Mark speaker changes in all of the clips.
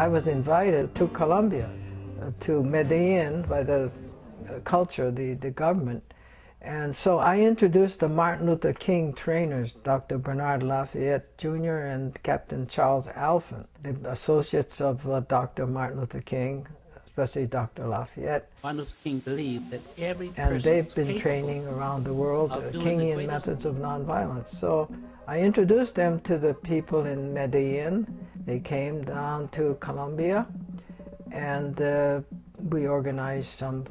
Speaker 1: I was invited to Colombia, to Medellin by the culture, the government. And so I introduced the Martin Luther King trainers, Dr. Bernard Lafayette Jr. and Captain Charles Alphen, the associates of Dr. Martin Luther King, especially Dr. Lafayette.
Speaker 2: Martin Luther King believed that every person
Speaker 1: and they've been training around the world Kingian methods of nonviolence. So I introduced them to the people in Medellin. They came down to Colombia, and we organized some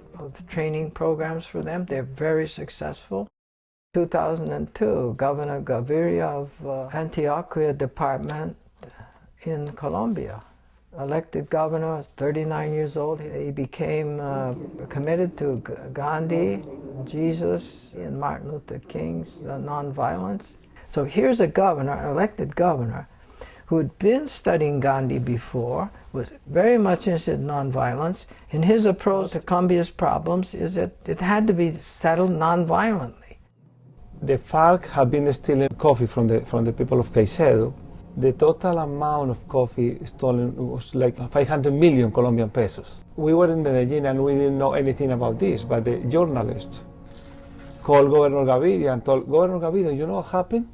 Speaker 1: training programs for them. They're very successful. 2002, Governor Gaviria of Antioquia department in Colombia, elected governor, 39 years old. He became committed to Gandhi, Jesus, and Martin Luther King's nonviolence. So here's a governor, elected governor, who had been studying Gandhi before, was very much interested in nonviolence, and his approach to Colombia's problems is that it had to be settled nonviolently.
Speaker 3: The FARC have been stealing coffee from the people of Caicedo. The total amount of coffee stolen was like 500 million Colombian pesos. We were in Medellin and we didn't know anything about this, but the journalists called Governor Gaviria and told Governor Gaviria, you know what happened?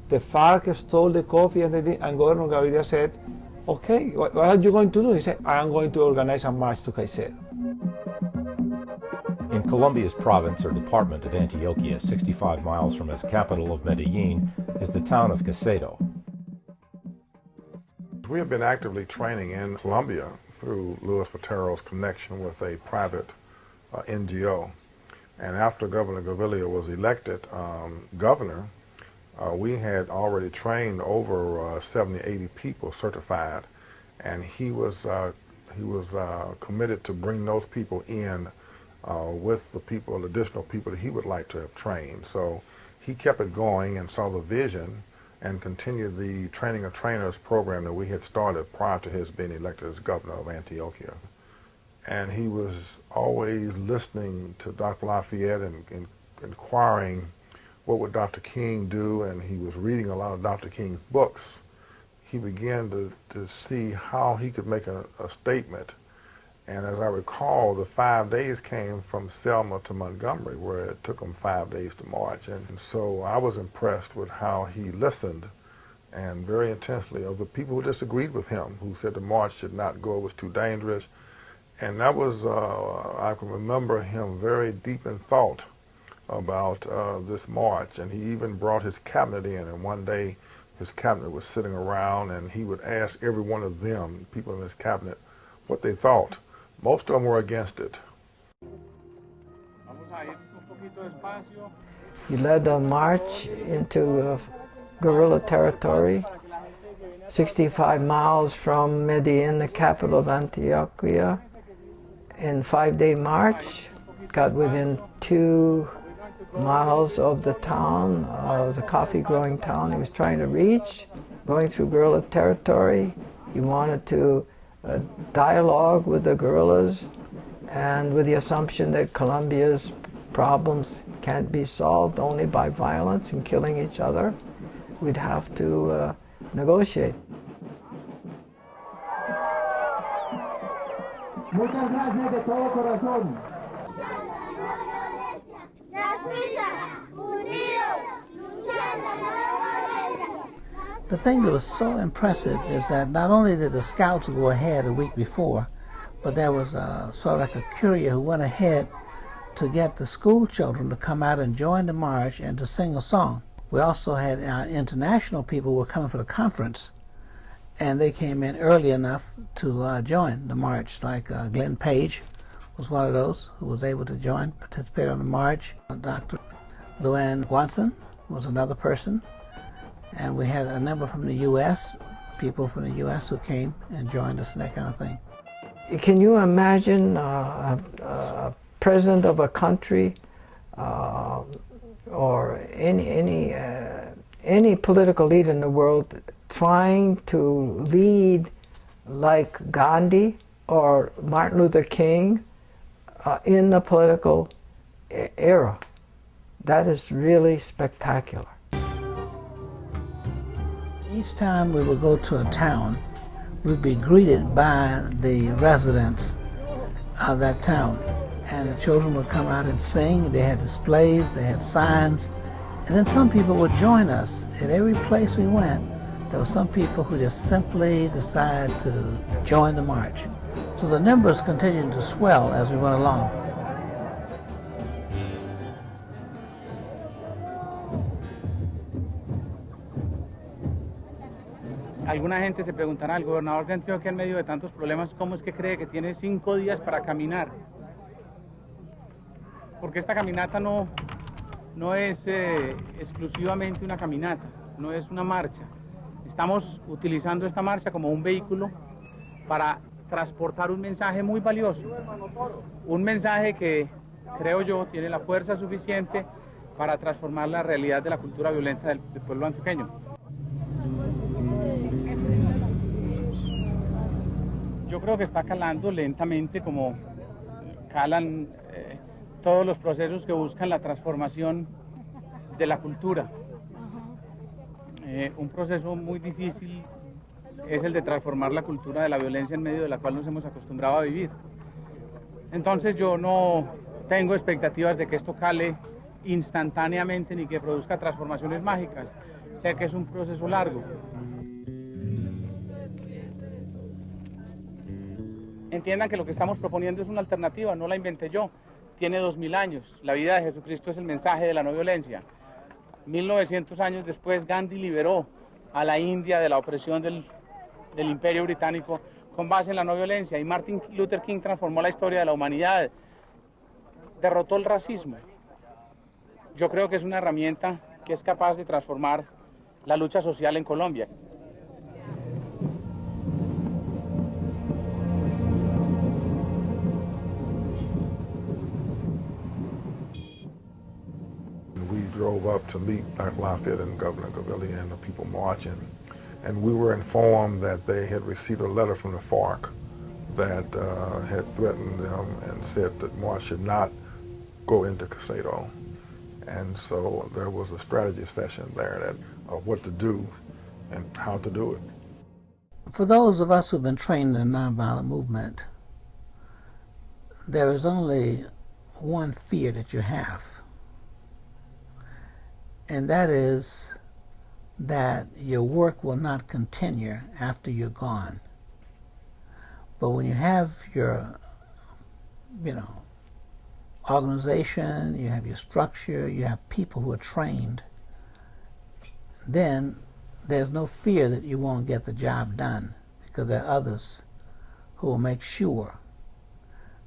Speaker 3: The FARC stole the coffee and Governor Gaviria said, okay, what are you going to do? He said, I am going to organize a march to Caicedo.
Speaker 4: In Colombia's province or department of Antioquia, 65 miles from its capital of Medellin, is the town of Caicedo.
Speaker 5: We have been actively training in Colombia through Luis Patero's connection with a private NGO. And after Governor Gaviria was elected governor, we had already trained over 70, 80 people certified, and he was committed to bring those people in with the people, additional people that he would like to have trained. So he kept it going and saw the vision and continued the training of trainers program that we had started prior to his being elected as governor of Antioquia. And he was always listening to Dr. Lafayette and inquiring what would Dr. King do, and he was reading a lot of Dr. King's books. He began to see how he could make a statement. And as I recall, the 5 days came from Selma to Montgomery, where it took him 5 days to march. And so I was impressed with how he listened, and very intensely, of the people who disagreed with him, who said the march should not go, it was too dangerous. And that was, I can remember him very deep in thought about this march, and he even brought his cabinet in, and one day his cabinet was sitting around and he would ask every one of them, people in his cabinet, what they thought. Most of them were against it.
Speaker 1: He led a march into guerrilla territory, 65 miles from Medellin, the capital of Antioquia, in 5-day march, got within 2 miles of the town, the coffee-growing town he was trying to reach, going through guerrilla territory. He wanted to dialogue with the guerrillas, and with the assumption that Colombia's problems can't be solved only by violence and killing each other. We'd have to negotiate.
Speaker 6: Muchas gracias de todo corazón.
Speaker 2: The thing that was so impressive is that not only did the scouts go ahead a week before, but there was sort of like a courier who went ahead to get the school children to come out and join the march and to sing a song. We also had international people who were coming for the conference, and they came in early enough to join the march, like Glenn Page was one of those who was able to participate on the march. Dr. Luann Watson was another person. And we had a number from the U.S., people from the U.S. who came and joined us and that kind of thing.
Speaker 1: Can you imagine a president of a country or any political leader in the world trying to lead like Gandhi or Martin Luther King in the political era? That is really spectacular.
Speaker 2: Each time we would go to a town, we'd be greeted by the residents of that town. And the children would come out and sing. They had displays, they had signs. And then some people would join us. At every place we went, there were some people who just simply decided to join the march. So the numbers continued to swell as we went along.
Speaker 7: Alguna gente se preguntará al gobernador de Antioquia en medio de tantos problemas, ¿cómo es que cree que tiene 5 días para caminar? Porque esta caminata no es exclusivamente una caminata, no es una marcha. Estamos utilizando esta marcha como un vehículo para transportar un mensaje muy valioso, un mensaje que, creo yo, tiene la fuerza suficiente para transformar la realidad de la cultura violenta del pueblo antioqueño. Yo creo que está calando lentamente como calan todos los procesos que buscan la transformación de la cultura. Un proceso muy difícil es el de transformar la cultura de la violencia en medio de la cual nos hemos acostumbrado a vivir. Entonces yo no tengo expectativas de que esto cale instantáneamente ni que produzca transformaciones mágicas. Sé que es un proceso largo. Entiendan que lo que estamos proponiendo es una alternativa, no la inventé yo. Tiene 2000 años. La vida de Jesucristo es el mensaje de la no violencia. 1900 años después, Gandhi liberó a la India de la opresión del Imperio Británico con base en la no violencia. Y Martin Luther King transformó la historia de la humanidad, derrotó el racismo. Yo creo que es una herramienta que es capaz de transformar la lucha social en Colombia.
Speaker 5: We drove up to meet Dr. Lafayette and Governor Gaviria and the people marching, and we were informed that they had received a letter from the FARC that had threatened them and said that march should not go into Casado. And so there was a strategy session there of what to do and how to do it.
Speaker 2: For those of us who've been trained in the nonviolent movement, there is only one fear that you have, and that is that your work will not continue after you're gone. But when you have your, organization, you have your structure, you have people who are trained, then there's no fear that you won't get the job done, because there are others who will make sure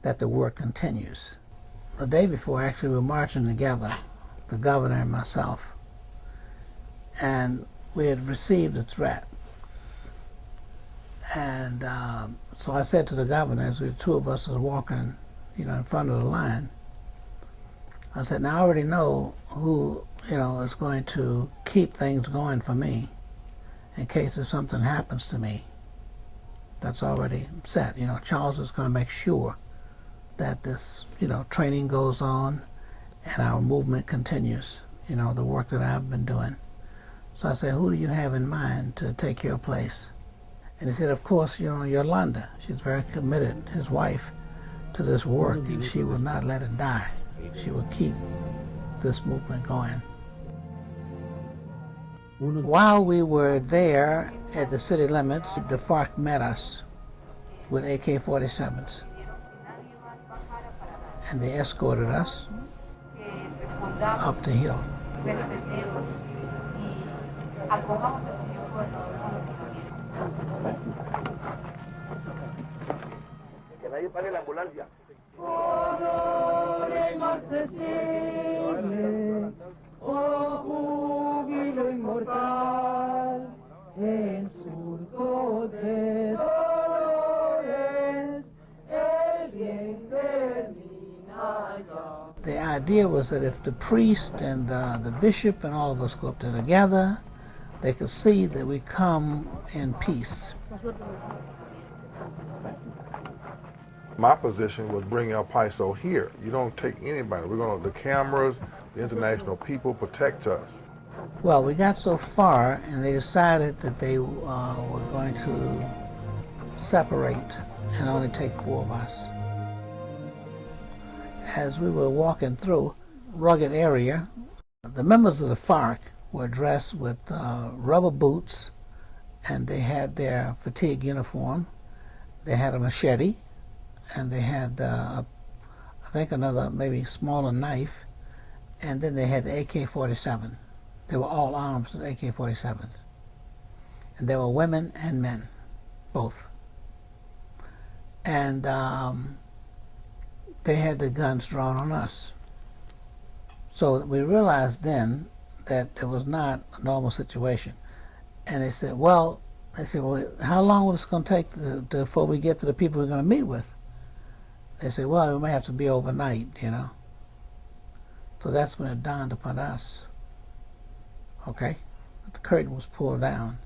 Speaker 2: that the work continues. The day before, actually, we were marching together, the governor and myself, and we had received a threat. And so I said to the governor, as the two of us was walking, in front of the line, I said, now I already know who, is going to keep things going for me in case if something happens to me. That's already set. Charles is going to make sure that this, training goes on and our movement continues, the work that I've been doing. So I said, who do you have in mind to take your place? And he said, of course, Yolanda. She's very committed, his wife, to this work. She will not let it die. She will keep this movement going. While we were there at the city limits, the FARC met us with AK-47s. And they escorted us up the hill.
Speaker 8: Que nadie pague la ambulancia.
Speaker 9: Oh júbilo inmortal en surcos de dolores, el bien termina ya.
Speaker 2: The idea was that if the priest and the bishop and all of us go up there together, they could see that we come in peace.
Speaker 5: My position was bring El Paiso here. You don't take anybody. The cameras, the international people protect us.
Speaker 2: Well, we got so far, and they decided that they were going to separate and only take 4 of us. As we were walking through a rugged area, the members of the FARC were dressed with rubber boots, and they had their fatigue uniform. They had a machete, and they had, I think, another maybe smaller knife, and then they had the AK-47. They were all armed with AK-47s. And there were women and men, both. And they had the guns drawn on us. So we realized then that it was not a normal situation. And they said, well, how long is it going to take before we get to the people we're going to meet with? They said, well, we may have to be overnight, you know. So that's when it dawned upon us, okay? The curtain was pulled down,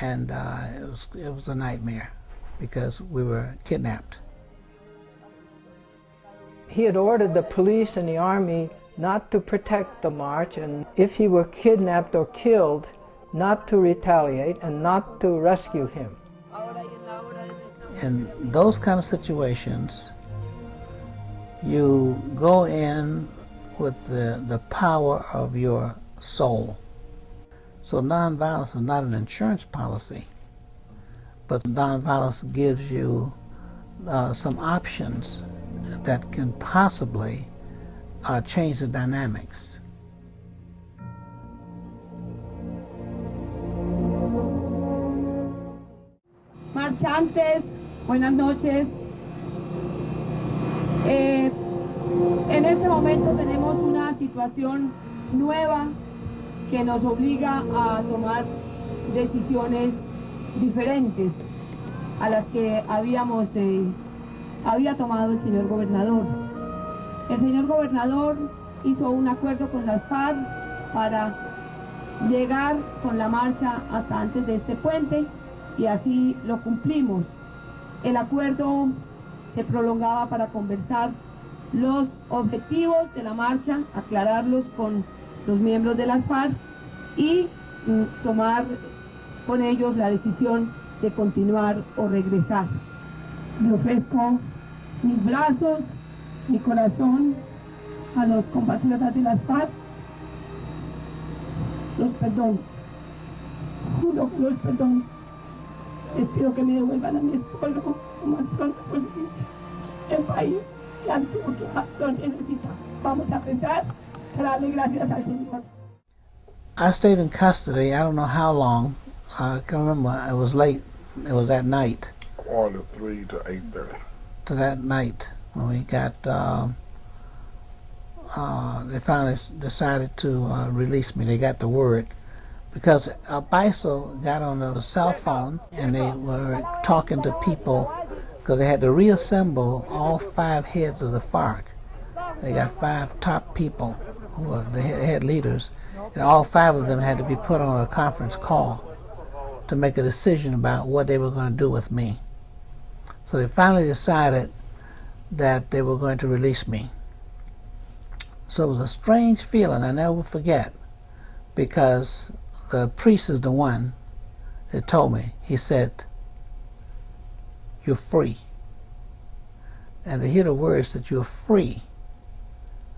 Speaker 2: and it was a nightmare because we were kidnapped.
Speaker 1: He had ordered the police and the army not to protect the march, and if he were kidnapped or killed, not to retaliate and not to rescue him.
Speaker 2: In those kind of situations, you go in with the power of your soul. So nonviolence is not an insurance policy, but nonviolence gives you some options that can possibly change the dynamics.
Speaker 10: Marchantes, buenas noches. En este momento tenemos una situación nueva que nos obliga a tomar decisiones diferentes a las que había tomado el señor gobernador. El señor gobernador hizo un acuerdo con las FARC para llegar con la marcha hasta antes de este puente, y así lo cumplimos. El acuerdo se prolongaba para conversar los objetivos de la marcha, aclararlos con los miembros de las FARC y tomar con ellos la decisión de continuar o regresar. Le ofrezco mis brazos, mi corazón a los compatriotas de las FARC. Los perdono, juro que los perdono. Les pido que me devuelvan a mi esposo lo más pronto posible. El país y Antioquia lo necesita. Vamos a rezar para darle gracias al Señor.
Speaker 2: I stayed in custody, I don't know how long. I can't remember. It was late. It was that night.
Speaker 5: 3 to 8:30.
Speaker 2: To that night when we got, they finally decided to release me. They got the word. Because Baiso got on the cell phone and they were talking to people because they had to reassemble all 5 heads of the FARC. They got 5 top people who were the head leaders, and all 5 of them had to be put on a conference call to make a decision about what they were going to do with me. So they finally decided that they were going to release me. So it was a strange feeling I never will forget, because the priest is the one that told me. He said, "You're free." And to hear the words that you're free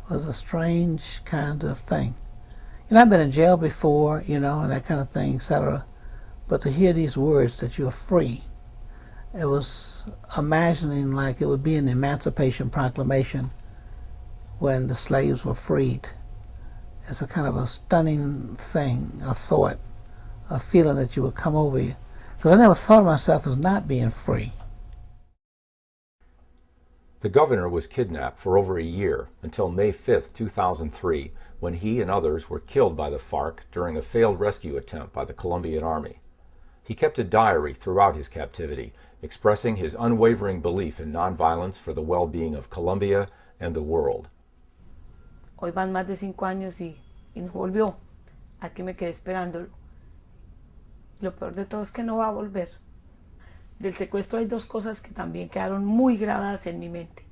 Speaker 2: was a strange kind of thing. You know, I've been in jail before, you know, and that kind of thing, etc. But to hear these words that you're free, it was imagining like it would be in the Emancipation Proclamation when the slaves were freed. It's a kind of a stunning thing, a thought, a feeling that you would come over you. Because I never thought of myself as not being free.
Speaker 4: The governor was kidnapped for over a year until May 5, 2003, when he and others were killed by the FARC during a failed rescue attempt by the Colombian army. He kept a diary throughout his captivity, expressing his unwavering belief in nonviolence for the well-being of Colombia and the world.
Speaker 10: Hoy van más de 5 años y no volvió. Aquí me quedé esperándolo. Lo peor de todo es que no va a volver. Del secuestro hay 2 cosas que también quedaron muy grabadas en mi mente.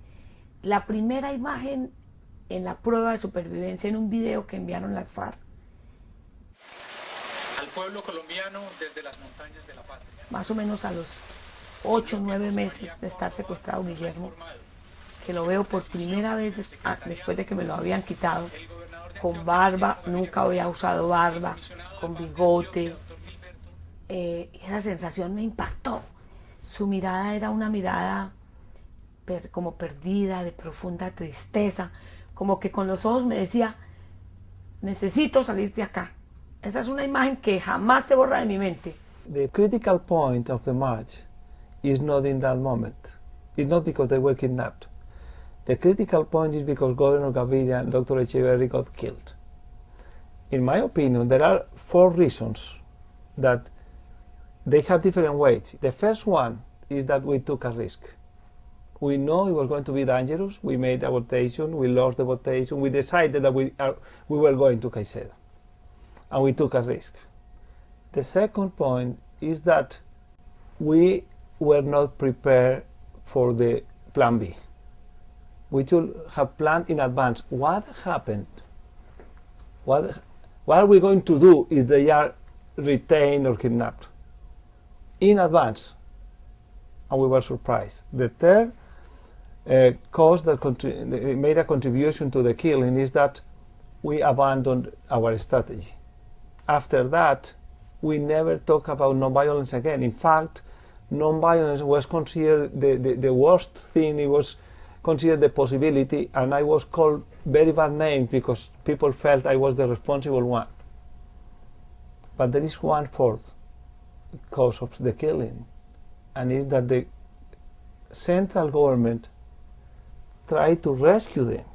Speaker 10: La primera imagen en la prueba de supervivencia en un video que enviaron las FARC.
Speaker 7: Al pueblo colombiano desde las montañas de la patria.
Speaker 10: Más o menos a los 8 o 9 meses de estar secuestrado Guillermo, que lo veo por primera vez después de que me lo habían quitado, con barba, nunca había usado barba, con bigote. Esa sensación me impactó. Su mirada era una mirada como perdida, de profunda tristeza, como que con los ojos me decía, necesito salir de acá. Esa es una imagen que jamás se borra de mi mente.
Speaker 3: The critical point of the march is not in that moment. It's not because they were kidnapped. The critical point is because Governor Gaviria and Dr. Echeverry got killed. In my opinion, there are 4 reasons that they have different weights. The first one is that we took a risk. We know it was going to be dangerous. We made a votation. We lost the votation. We decided that we were going to Caicedo, and we took a risk. The second point is that we were not prepared for the plan B. We should have planned in advance. What happened? What are we going to do if they are retained or kidnapped? In advance. And we were surprised. The third cause that made a contribution to the killing is that we abandoned our strategy. After that, we never talk about nonviolence again. In fact, nonviolence was considered the worst thing. It was considered the possibility, and I was called very bad names because people felt I was the responsible one. But there is 1/4 cause of the killing, and is that the central government tried to rescue them,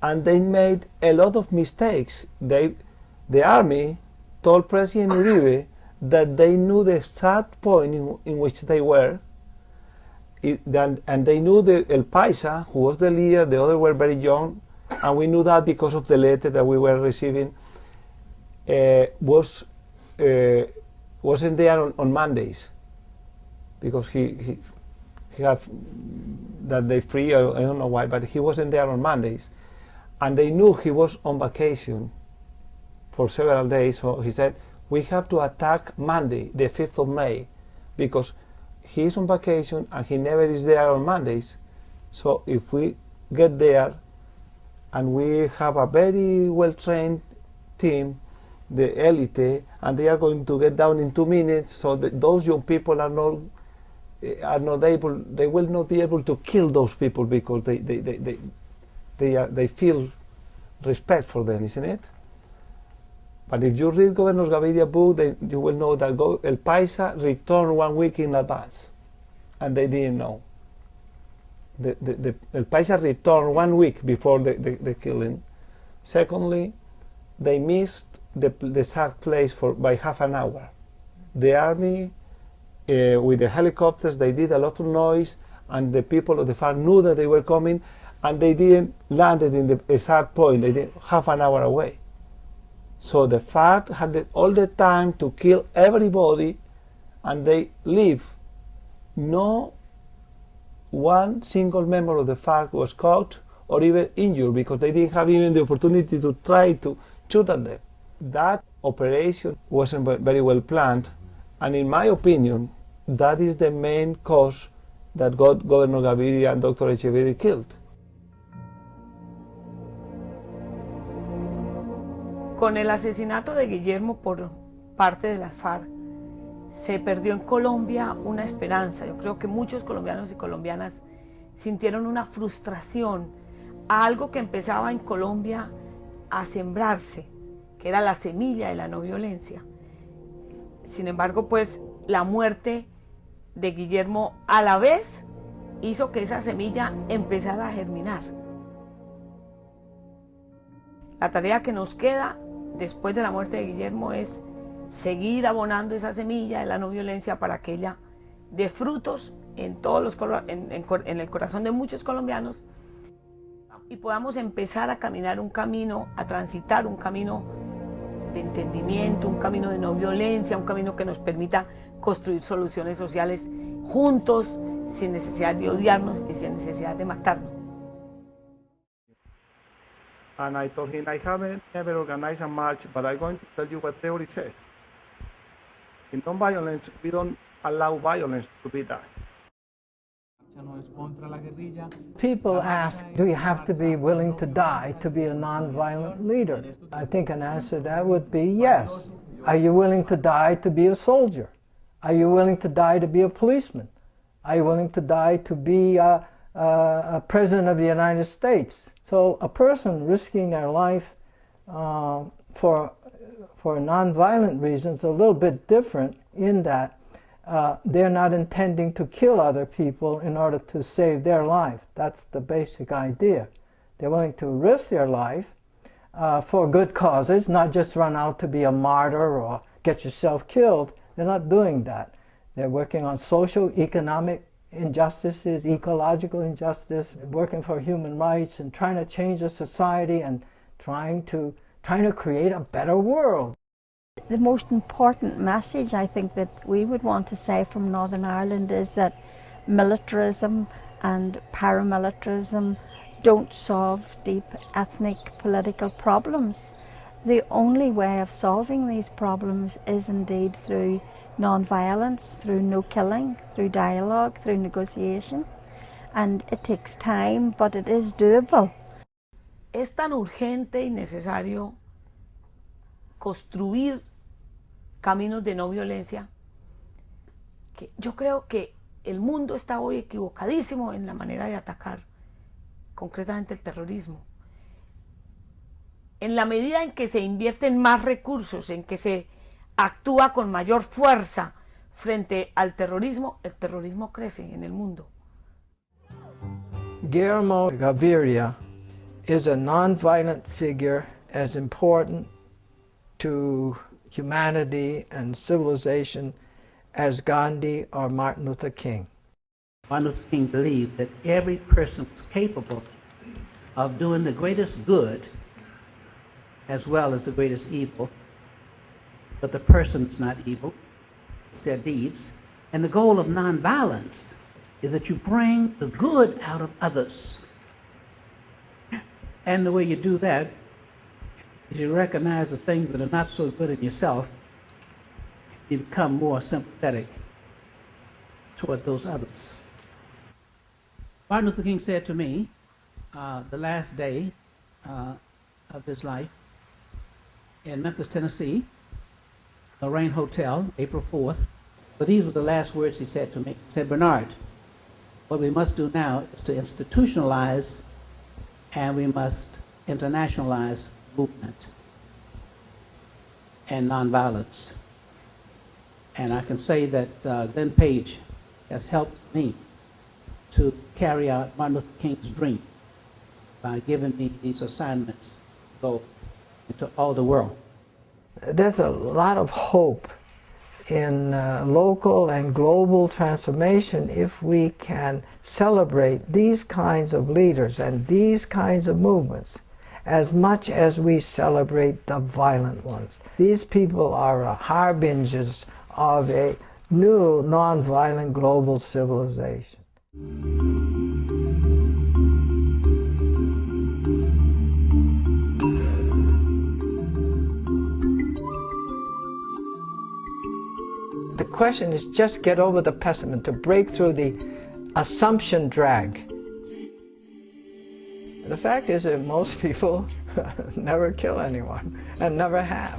Speaker 3: and they made a lot of mistakes. The army told President Uribe that they knew the exact point in which they were, and they knew El Paisa, who was the leader, the others were very young, and we knew that because of the letter that we were receiving, wasn't there on Mondays, because he had that day free. I don't know why, but he wasn't there on Mondays, and they knew he was on vacation for several days. So he said, we have to attack Monday, the 5th of May, because he's on vacation and he never is there on Mondays. So if we get there and we have a very well-trained team, the elite, and they are going to get down in 2 minutes, so those young people are not able, they will not be able to kill those people because they feel respect for them, isn't it? But if you read Governor Gaviria's book, then you will know that El Paisa returned 1 week in advance, and they didn't know. El Paisa returned 1 week before the killing. Secondly, they missed the exact place by half an hour. The army, with the helicopters, they did a lot of noise, and the people of the FARC knew that they were coming, and they didn't land in the exact point. They did half an hour away. So the FARC had all the time to kill everybody, and they leave. No one single member of the FARC was caught or even injured because they didn't have even the opportunity to try to shoot at them. That operation wasn't very well planned, and in my opinion, that is the main cause that got Governor Gaviria and Dr. Echeverry killed.
Speaker 10: Con el asesinato de Guillermo por parte de las FARC, se perdió en Colombia una esperanza. Yo creo que muchos colombianos y colombianas sintieron una frustración a algo que empezaba en Colombia a sembrarse, que era la semilla de la no violencia. Sin embargo, pues la muerte de Guillermo a la vez hizo que esa semilla empezara a germinar. La tarea que nos queda después de la muerte de Guillermo es seguir abonando esa semilla de la no violencia para que ella dé frutos en el corazón de muchos colombianos y podamos empezar a caminar un camino, a transitar un camino de entendimiento, un camino de no violencia, un camino que nos permita construir soluciones sociales juntos, sin necesidad de odiarnos y sin necesidad de matarnos.
Speaker 3: And I told him, I haven't ever organized a march, but I'm going to tell you what theory says. In nonviolence, we don't allow violence to be done.
Speaker 1: People ask, do you have to be willing to die to be a nonviolent leader? I think an answer to that would be yes. Are you willing to die to be a soldier? Are you willing to die to be a policeman? Are you willing to die to be a president of the United States? So a person risking their life for nonviolent reasons is a little bit different in that they're not intending to kill other people in order to save their life. That's the basic idea. They're willing to risk their life for good causes, not just run out to be a martyr or get yourself killed. They're not doing that. They're working on social, economic injustices, ecological injustice, working for human rights and trying to change the society and trying to create a better world.
Speaker 11: The most important message I think that we would want to say from Northern Ireland is that militarism and paramilitarism don't solve deep ethnic political problems. The only way of solving these problems is indeed through non-violence, through no killing, through dialogue, through negotiation. And it takes time, but it is doable.
Speaker 12: Es tan urgente y necesario construir caminos de no violencia que yo creo que el mundo está hoy equivocadísimo en la manera de atacar concretamente el terrorismo. En la medida en que se invierten más recursos, en que se actúa con mayor fuerza frente al terrorismo, el terrorismo crece en el mundo.
Speaker 1: Guillermo Gaviria is a nonviolent figure as important to humanity and civilization as Gandhi or Martin Luther King.
Speaker 2: Martin Luther King believed that every person was capable of doing the greatest good as well as the greatest evil, but the person is not evil, it's their deeds. And the goal of nonviolence is that you bring the good out of others. And the way you do that is you recognize the things that are not so good in yourself, you become more sympathetic toward those others. Martin Luther King said to me, the last day of his life in Memphis, Tennessee, Lorraine Hotel, April 4th, but these were the last words he said to me. He said, Bernard, what we must do now is to institutionalize and we must internationalize movement and nonviolence. And I can say that Glenn Page has helped me to carry out Martin Luther King's dream by giving me these assignments to go into all the world.
Speaker 1: There's a lot of hope in local and global transformation if we can celebrate these kinds of leaders and these kinds of movements as much as we celebrate the violent ones. These people are harbingers of a new nonviolent global civilization. The question is just get over the pessimism, to break through the assumption drag. The fact is that most people never kill anyone and never have.